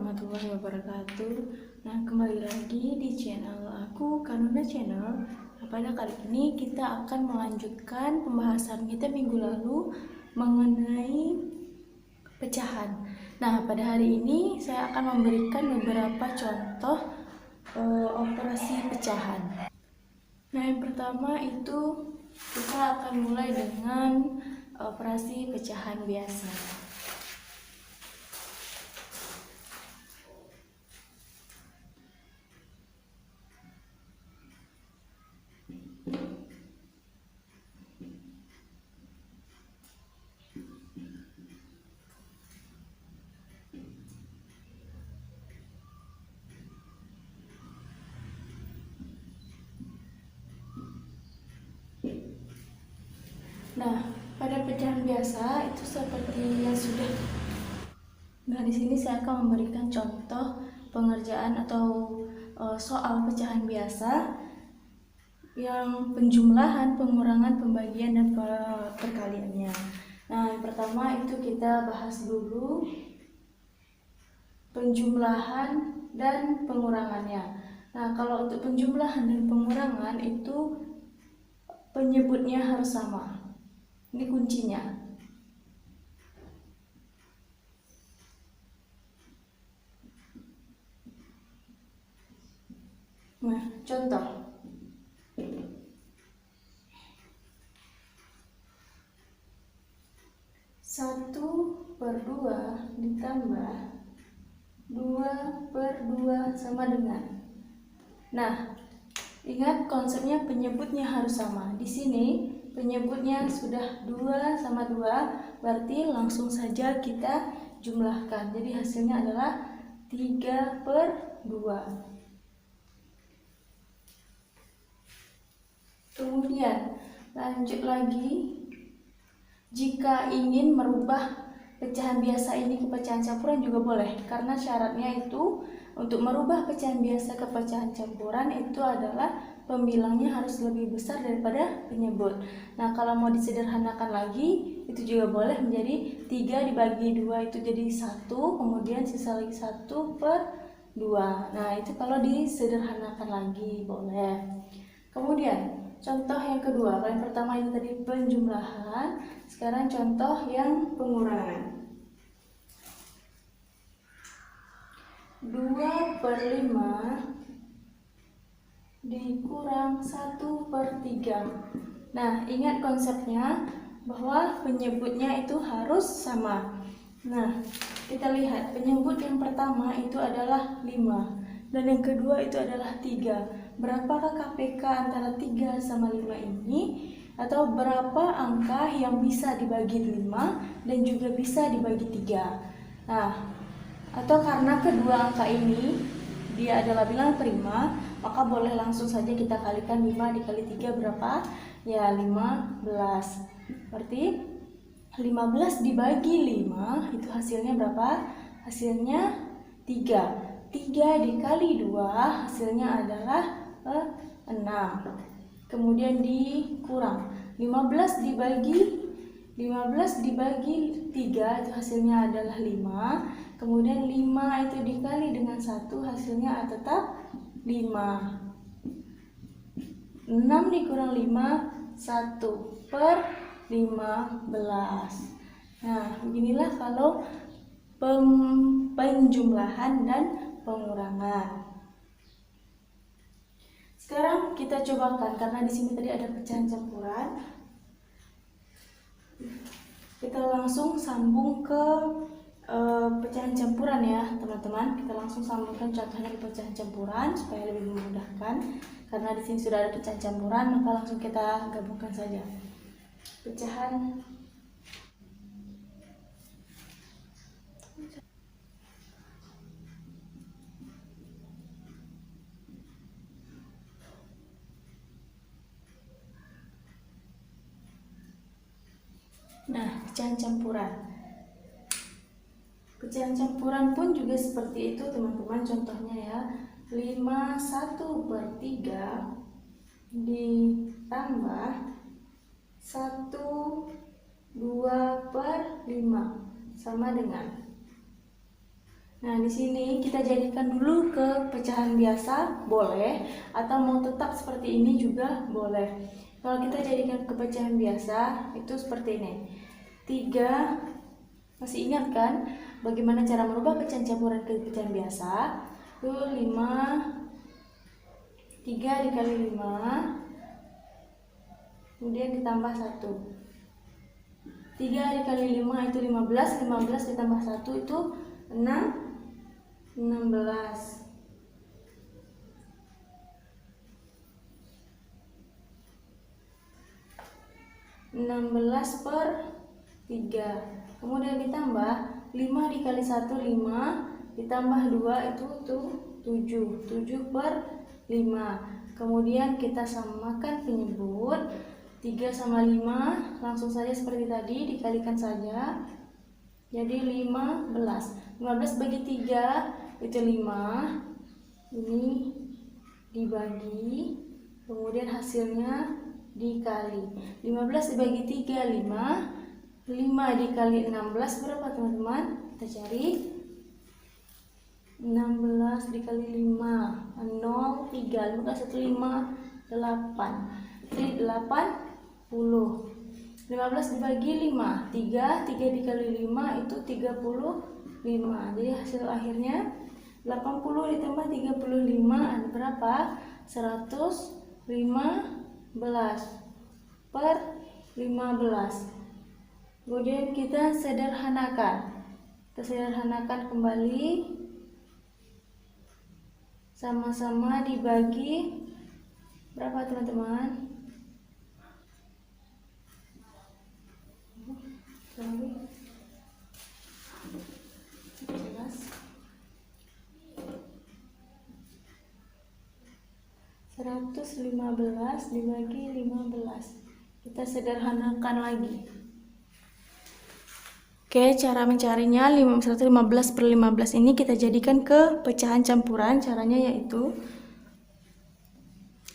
warahmatullahi wabarakatuh. Nah, kembali lagi di channel aku, Kanuna Channel. Pada kali ini kita akan melanjutkan pembahasan kita minggu lalu mengenai pecahan. Nah, pada hari ini saya akan memberikan beberapa contoh operasi pecahan. Nah, yang pertama itu kita akan mulai dengan operasi pecahan biasa. Nah, pada pecahan biasa itu seperti yang sudah. Nah, di sini saya akan memberikan contoh pengerjaan atau soal pecahan biasa yang penjumlahan, pengurangan, pembagian, dan perkaliannya. Nah, yang pertama itu kita bahas dulu penjumlahan dan pengurangannya. Nah, kalau untuk penjumlahan dan pengurangan itu penyebutnya harus sama. Ini kuncinya. Nah, contoh. 1/2 ditambah 2/2 sama dengan. Nah, ingat konsepnya penyebutnya harus sama. Di sini penyebutnya sudah 2 sama 2, berarti langsung saja kita jumlahkan. Jadi hasilnya adalah 3/2. Kemudian lanjut lagi, jika ingin merubah pecahan biasa ini ke pecahan campuran juga boleh, karena syaratnya itu untuk merubah pecahan biasa ke pecahan campuran itu adalah pembilangnya harus lebih besar daripada penyebut. Nah, kalau mau disederhanakan lagi itu juga boleh, menjadi 3 dibagi 2 itu jadi 1, kemudian sisa lagi 1/2. Nah, itu kalau disederhanakan lagi boleh. Kemudian contoh yang kedua, yang pertama ini tadi penjumlahan, sekarang contoh yang pengurangan. 2/5 dikurang 1/3. Nah, ingat konsepnya bahwa penyebutnya itu harus sama. Nah, kita lihat penyebut yang pertama itu adalah 5 dan yang kedua itu adalah 3. Berapakah KPK antara 3 sama 5 ini? Atau berapa angka yang bisa dibagi 5 dan juga bisa dibagi 3? Nah, atau karena kedua angka ini dia adalah bilangan prima, maka boleh langsung saja kita kalikan 5 dikali 3 berapa? Ya, 15. Berarti 15 dibagi 5 itu hasilnya berapa? Hasilnya 3. 3 dikali 2 hasilnya adalah 6. Kemudian dikurang 15 dibagi 3 itu hasilnya adalah 5. Kemudian 5 itu dikali dengan 1 hasilnya tetap 5. 6 dikurang 5, 1/15. Nah, beginilah kalau penjumlahan dan pengurangan. Sekarang kita cobakan, karena di sini tadi ada pecahan campuran. Kita langsung sambung ke pecahan campuran ya teman-teman. Kita langsung sambungkan contohnya di pecahan campuran supaya lebih memudahkan. Karena di sini sudah ada pecahan campuran, maka langsung kita gabungkan saja. Pecahan pecahan campuran. Pecahan campuran pun juga seperti itu teman-teman, contohnya ya. 5 1/3 ditambah 1/2/5 sama dengan. Nah, di sini kita jadikan dulu ke pecahan biasa, boleh, atau mau tetap seperti ini juga boleh. Kalau kita jadikan ke pecahan biasa, itu seperti ini. 3, masih ingat kan bagaimana cara merubah pecahan campuran ke pecahan biasa? Itu 5, 3 dikali 5, kemudian ditambah 1. 3 dikali 5 itu 15, 15 ditambah 1 itu 6, 16. 16 per 3. Kemudian ditambah 5 dikali 1 5, ditambah 2 itu 7. 7 per 5. Kemudian kita samakan penyebut. 3 sama 5 langsung saja seperti tadi, dikalikan saja. Jadi 15. 15 bagi 3 itu 5. Ini dibagi, kemudian hasilnya dikali. 15 dibagi 3 5. 5 dikali 16 berapa teman-teman? Kita cari. 16 dikali 5 0, 3, 15, 1, 5, 8. Jadi 80. 15 dibagi 5 3, 3 dikali 5 itu 35. Jadi hasil akhirnya 80 ditambah 35 ada berapa? 115 per 15. Kemudian kita sederhanakan. Kita sederhanakan kembali. Sama-sama dibagi berapa teman-teman? Jelas. 115 dibagi 15. Kita sederhanakan lagi. Oke, cara mencarinya 115 per 15 ini kita jadikan ke pecahan campuran. Caranya yaitu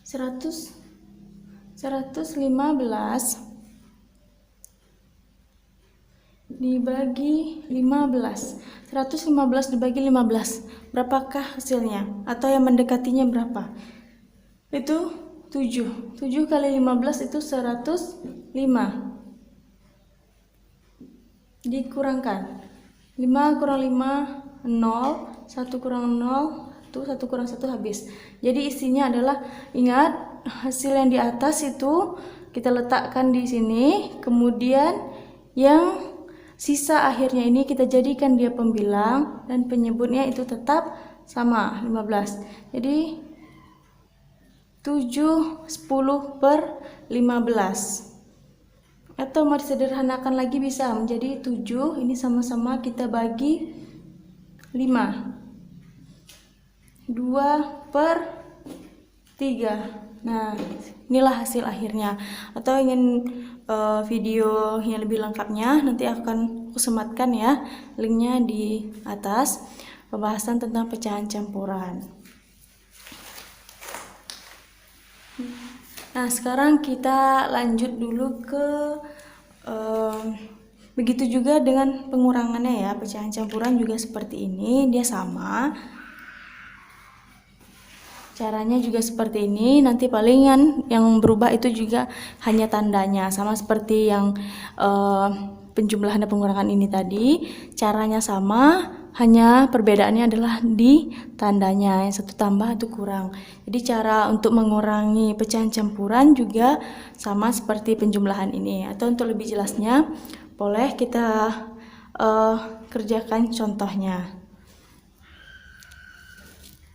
115 dibagi 15. 115 dibagi 15. Berapakah hasilnya? Atau yang mendekatinya berapa? Itu 7. 7 kali 15 itu 105. Dikurangkan 5 kurang 5 0, 1 kurang 0 1 kurang 1 habis. Jadi isinya adalah, ingat hasil yang di atas itu kita letakkan di sini, kemudian yang sisa akhirnya ini kita jadikan dia pembilang dan penyebutnya itu tetap sama 15. Jadi 7 10 per 15. Atau mau disederhanakan lagi bisa menjadi 7, ini sama-sama kita bagi 5. 2 per 3. Nah, inilah hasil akhirnya. Atau ingin video yang lebih lengkapnya, nanti akan aku sematkan ya linknya di atas, pembahasan tentang pecahan campuran. Nah, sekarang kita lanjut dulu ke begitu juga dengan pengurangannya ya. Pecahan campuran juga seperti ini, dia sama. Caranya juga seperti ini. Nanti palingan yang berubah itu juga hanya tandanya, sama seperti yang penjumlahan dan pengurangan ini tadi. Caranya sama, hanya perbedaannya adalah di tandanya, yang satu tambah itu kurang. Jadi cara untuk mengurangi pecahan campuran juga sama seperti penjumlahan ini. Atau untuk lebih jelasnya, boleh kita kerjakan contohnya.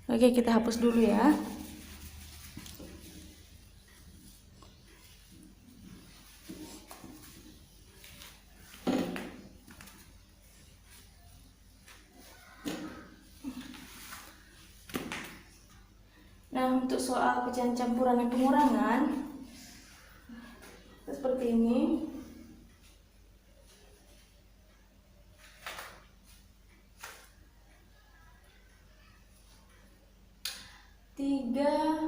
Oke, kita hapus dulu ya. Nah, untuk soal pecahan campuran dan pengurangan seperti ini. Tiga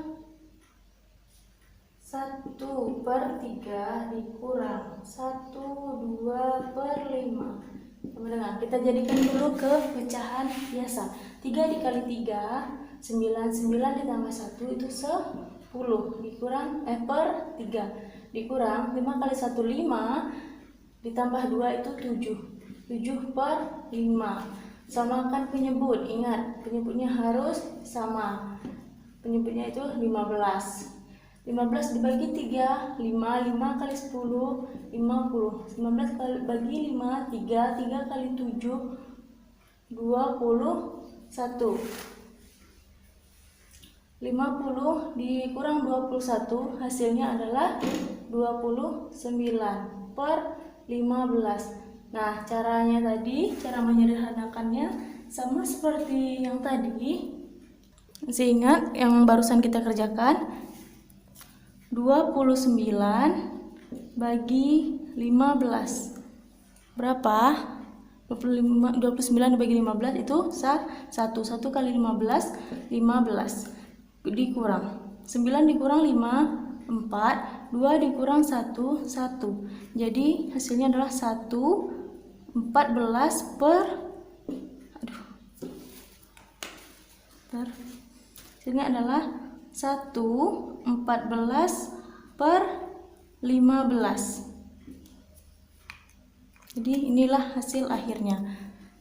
1 per 3 dikurang 1 2 per 5 Sama dengan, kita jadikan dulu ke pecahan biasa. 3 dikali 3, 9, 9 ditambah 1 itu 10, dikurang per 3, dikurang 5 kali 1 5, ditambah 2 itu 7, 7 per 5. Samakan penyebut, ingat penyebutnya harus sama. Penyebutnya itu 15. 15 dibagi 3, 5, 5 kali 10, 50. 19 kali bagi 5, 3, 3 kali 7, 21. 50 dikurang 21 hasilnya adalah 29 per 15. Nah, caranya tadi, cara menyederhanakannya sama seperti yang tadi. Masih ingat yang barusan kita kerjakan? 29 bagi 15. Berapa? 29 dibagi 15 itu 1. 1 kali 15, 15. Dikurang 9 dikurang 5, 4. 2 dikurang 1, 1. Jadi hasilnya adalah 14 per hasilnya adalah 14 per 15. Jadi inilah hasil akhirnya.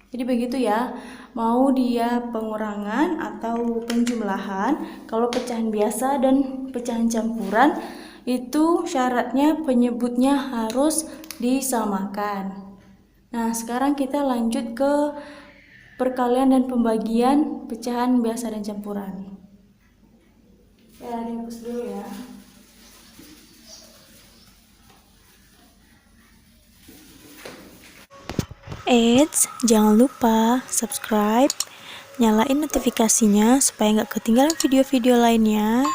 Jadi begitu ya, mau dia pengurangan atau penjumlahan, kalau pecahan biasa dan pecahan campuran itu syaratnya penyebutnya harus disamakan. Nah, sekarang kita lanjut ke perkalian dan pembagian pecahan biasa dan campuran. Ya, dihapus dulu ya. Eits, jangan lupa subscribe, nyalain notifikasinya supaya nggak ketinggalan video-video lainnya.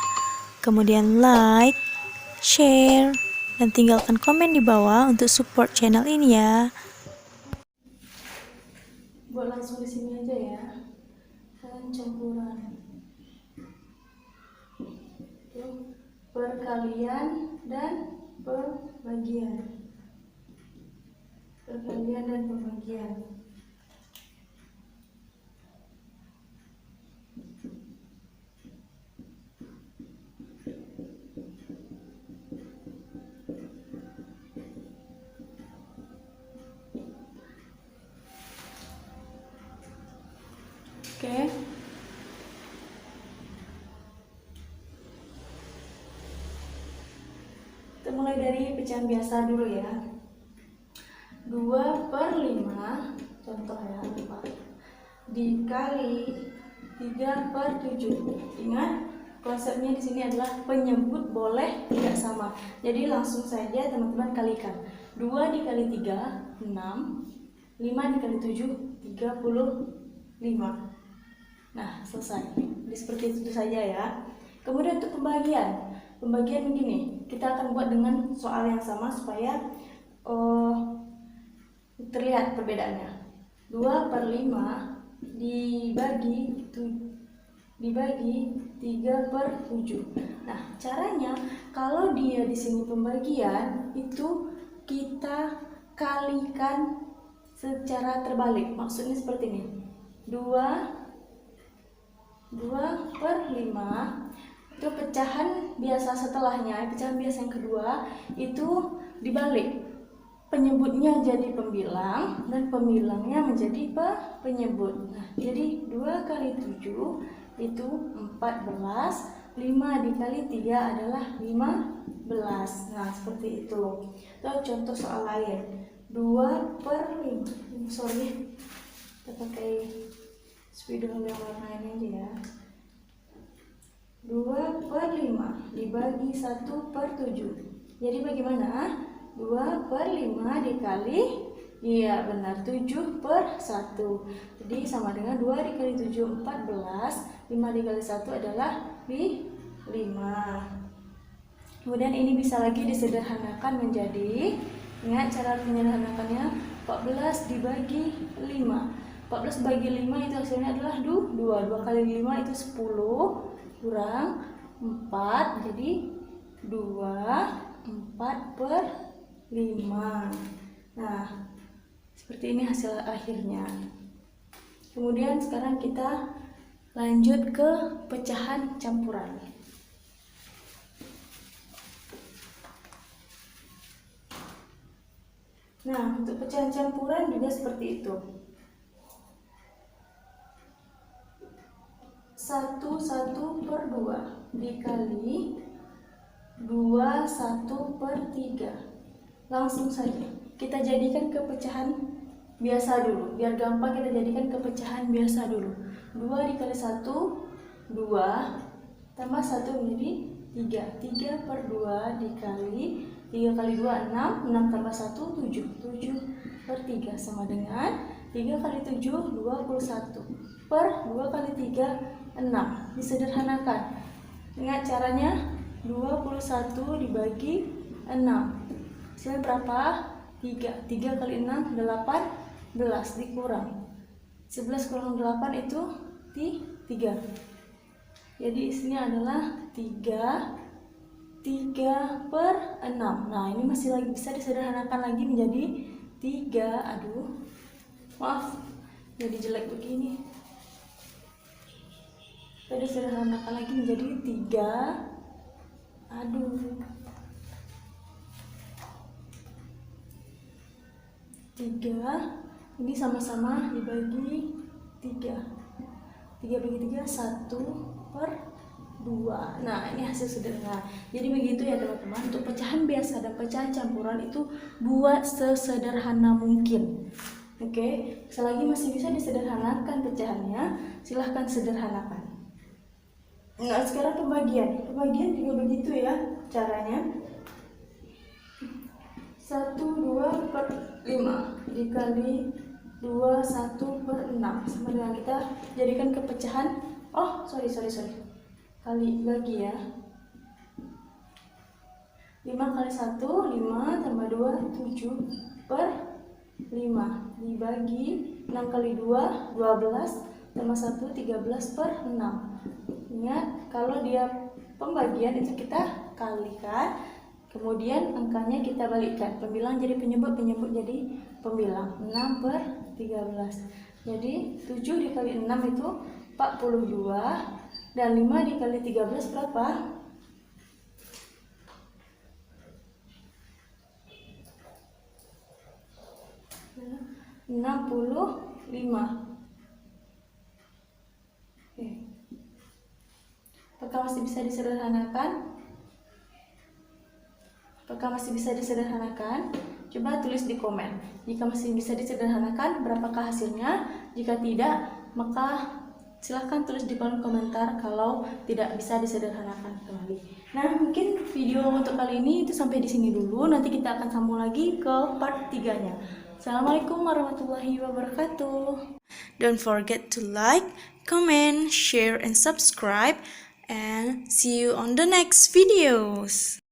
Kemudian like, share, dan tinggalkan komen di bawah untuk support channel ini ya. Buat langsung di sini aja ya. Dan campuran. Perkalian dan pembagian. Perkalian dan pembagian. Oke. Kita mulai dari pecahan biasa dulu ya. 2 per 5, contoh ya, dikali 3 per 7. Ingat, konsepnya di sini adalah penyebut boleh tidak sama. Jadi langsung saja teman-teman kalikan. 2 dikali 3, 6. 5 dikali 7, 35. Nah, selesai. Jadi seperti itu saja ya. Kemudian untuk pembagian. Pembagian begini, kita akan buat dengan soal yang sama supaya terlihat perbedaannya. 2 per 5 dibagi 3 per 7. Nah, caranya kalau dia di sini pembagian itu kita kalikan secara terbalik. Maksudnya seperti ini. 2 per 5 itu pecahan biasa setelahnya, pecahan biasa yang kedua itu dibalik. Penyebutnya jadi pembilang dan pembilangnya menjadi penyebut. Nah, jadi 2 kali 7 itu 14, 5 dikali 3 adalah 15. Nah, seperti itu. Itu contoh soal lain. 2 per 5. Sorry, kita pakai spidol yang warna ini aja ya. 2 per 5 dibagi 1 per 7. Jadi bagaimana? 2 per 5 dikali, iya benar, 7 per 1. Jadi sama dengan 2 dikali 7, 14. 5 dikali 1 adalah 5. Kemudian ini bisa lagi disederhanakan menjadi, ingat cara menyederhanakannya, 14 dibagi 5. 14 bagi 5 itu hasilnya adalah 2. 2 kali 5 itu 10, kurang 4, jadi 2, 4 per 5. Nah, Seperti ini hasil akhirnya. Kemudian sekarang kita lanjut ke pecahan campuran. Nah, untuk pecahan campuran juga seperti itu. 1/1/2 dikali 2/1/3. Langsung saja kita jadikan ke pecahan biasa dulu. Biar gampang kita jadikan ke pecahan biasa dulu. 2 dikali 1, 2. Tambah 1 menjadi 3. 3/2 dikali 3 kali 2, 6. 6 tambah 1, 7. 7/3 sama dengan 3 kali 7, 21. Per 2 kali 3, 6. Disederhanakan. Ingat caranya, 21 dibagi 6. Hasilnya berapa? 3. 3 kali 6, 18. Dikurang 11 kurang 8 itu 3. Jadi isinya adalah 3/6. Nah, ini masih lagi bisa disederhanakan lagi menjadi 3. Aduh, maaf, jadi jelek begini. Kita disederhanakan lagi menjadi 3. Aduh, 3. Ini sama-sama dibagi 3. 3 bagi 3, 1/2. Nah, ini hasil sederhana. Jadi begitu ya teman-teman. Untuk pecahan biasa dan pecahan campuran itu buat sesederhana mungkin. Oke, selagi masih bisa disederhanakan pecahannya, silahkan sederhanakan. Nah, sekarang pembagian. Pembagian juga begitu ya caranya. 1/2/5 dikali 2/1/6 sama dengan kita jadikan ke pecahan. Sorry. Kali bagi ya. 5 kali 1, 5 tambah 2, 7/5 dibagi 6 kali 2, 12 tambah 1, 13/6. Ingat, kalau dia pembagian itu kita kalikan, kemudian angkanya kita balikkan. Pembilang jadi penyebut, penyebut jadi pembilang. 6/13. Jadi 7 dikali 6 itu 42. Dan 5 dikali 13 berapa? 65. Oke. Apakah masih bisa disederhanakan? Coba tulis di komen. Jika masih bisa disederhanakan, berapakah hasilnya? Jika tidak, maka silahkan tulis di kolom komentar kalau tidak bisa disederhanakan kembali. Nah, mungkin video untuk kali ini itu sampai di sini dulu. Nanti kita akan sambung lagi ke part 3-nya. Assalamualaikum warahmatullahi wabarakatuh. Don't forget to like, comment, share, and subscribe. And see you on the next videos.